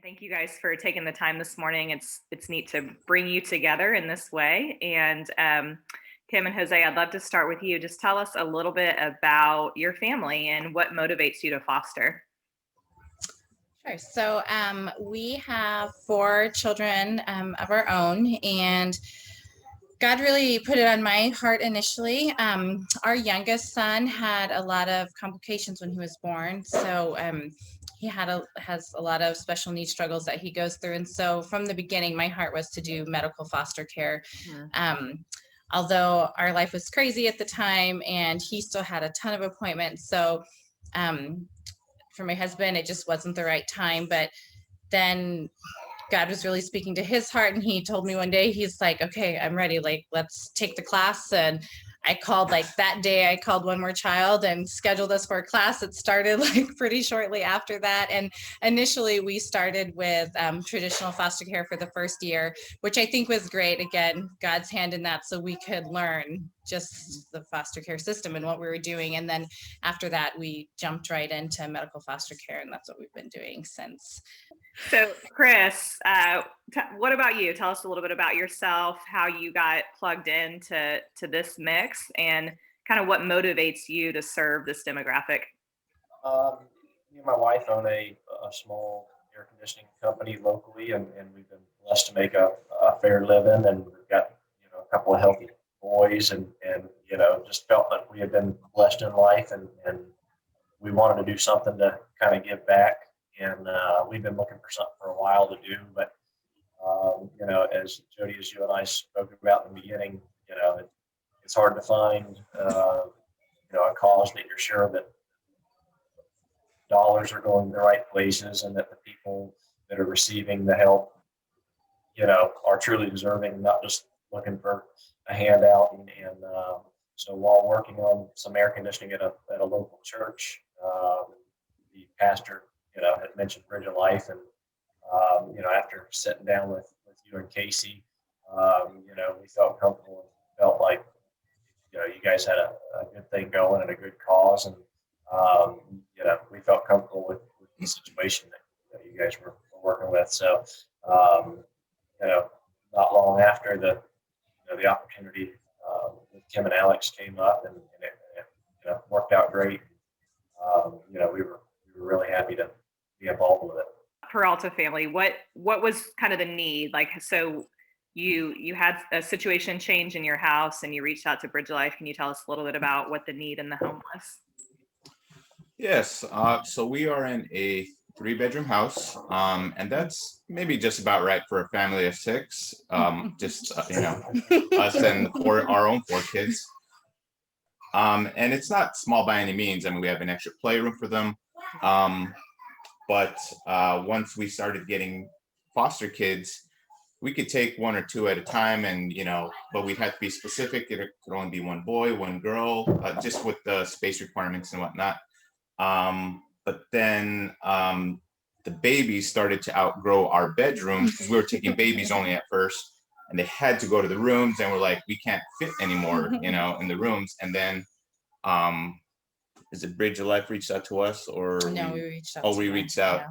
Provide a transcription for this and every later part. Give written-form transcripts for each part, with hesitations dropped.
Thank you guys for taking the time this morning. It's neat to bring you together in this way. And Kim and Jose, I'd love to start with you. Just tell us a little bit about your family and what motivates you to foster. Sure. So we have four children of our own, and God really put it on my heart initially. Our youngest son had a lot of complications when he was born, so he has a lot of special needs struggles that he goes through. And so from the beginning, my heart was to do medical foster care. Mhm. Although our life was crazy at the time, and he still had a ton of appointments, so. For my husband, it just wasn't the right time. But then God was really speaking to his heart, and he told me one day, he's like, okay, I'm ready. Like, let's take the class. And I called like that day, I called One More Child and scheduled us for a class. It started like pretty shortly after that. And initially we started with traditional foster care for the first year, which I think was great. Again, God's hand in that, so we could learn just the foster care system and what we were doing. And then after that, we jumped right into medical foster care, and that's what we've been doing since. So, Chris, what about you? Tell us a little bit about yourself, how you got plugged into this mix, and kind of what motivates you to serve this demographic. Um, Me and my wife own a small air conditioning company locally, and we've been blessed to make a fair living, and we've got a couple of healthy boys, and just felt that we had been blessed in life, and we wanted to do something to kind of give back, and we've been looking for something for a while to do, but as Jody, as you and I spoke about in the beginning, it's hard to find a cause that you're sure that dollars are going to the right places and that the people that are receiving the help, are truly deserving, not just looking for a handout. And so while working on some air conditioning at a local church, the pastor, had mentioned Bridge of Life. And, after sitting down with you and Casey, we felt comfortable and felt like, you guys had a good thing going and a good cause. And, we felt comfortable with the situation that you guys were working with. So, um, not long after the opportunity with Kim and Alex came up, and it worked out great. We were really happy to be involved with it. Peralta family, what was kind of the need? Like, so you had a situation change in your house and you reached out to Bridge Life. Can you tell us a little bit about what the need in the home was? Yes, so we are in a three-bedroom house, and that's maybe just about right for a family of six. Just us and our own four kids. And it's not small by any means. I mean, we have an extra playroom for them. But once we started getting foster kids, we could take one or two at a time, and but we'd have to be specific. It could only be one boy, one girl, just with the space requirements and whatnot. But then the babies started to outgrow our bedrooms because we were taking babies only at first, and they had to go to the rooms, and we're like, we can't fit anymore, in the rooms. And then is it Bridge of Life reached out to us, or No, we reached out. oh, we reached out,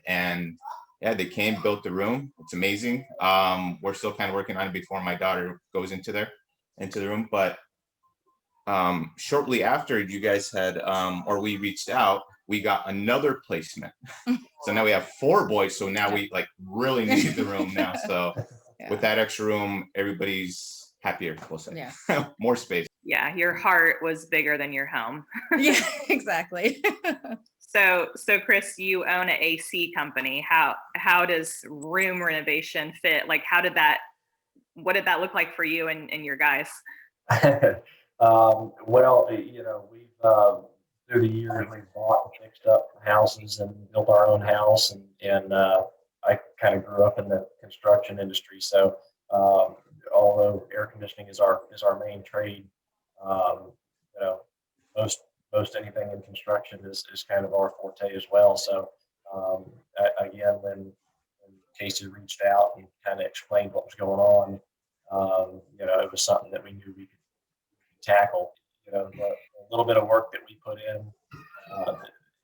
and yeah, they came, built the room. It's amazing. We're still kind of working on it before my daughter goes into the room, but shortly after you guys had or we reached out, we got another placement. So now we have four boys, so now we like really need the room now. So with that extra room, everybody's happier, we'll say. Yeah. More space. Yeah, your heart was bigger than your home. Yeah, exactly. So Chris, you own an AC company. How does room renovation fit? Like, what did that look like for you and your guys? Well, we've through the years we've bought and fixed up houses and built our own house, and I kind of grew up in the construction industry. So although air conditioning is our main trade, um, you know, most anything in construction is kind of our forte as well. So again, when Casey reached out and kind of explained what was going on, it was something that we knew we could tackle. The little bit of work that we put in,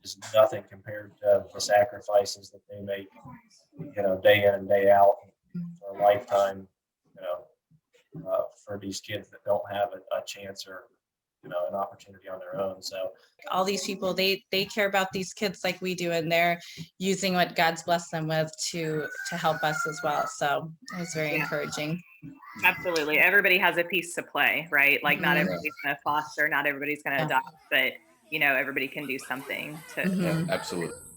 is nothing compared to the sacrifices that they make, day in and day out for a lifetime, for these kids that don't have a chance or, an opportunity on their own. So all these people, they care about these kids like we do, and they're using what God's blessed them with to help us as well. So it was very encouraging. Absolutely. Everybody has a piece to play, right? Like not Mhm. everybody's going to foster, not everybody's going to Yeah. adopt, but everybody can do something to Mhm. Absolutely.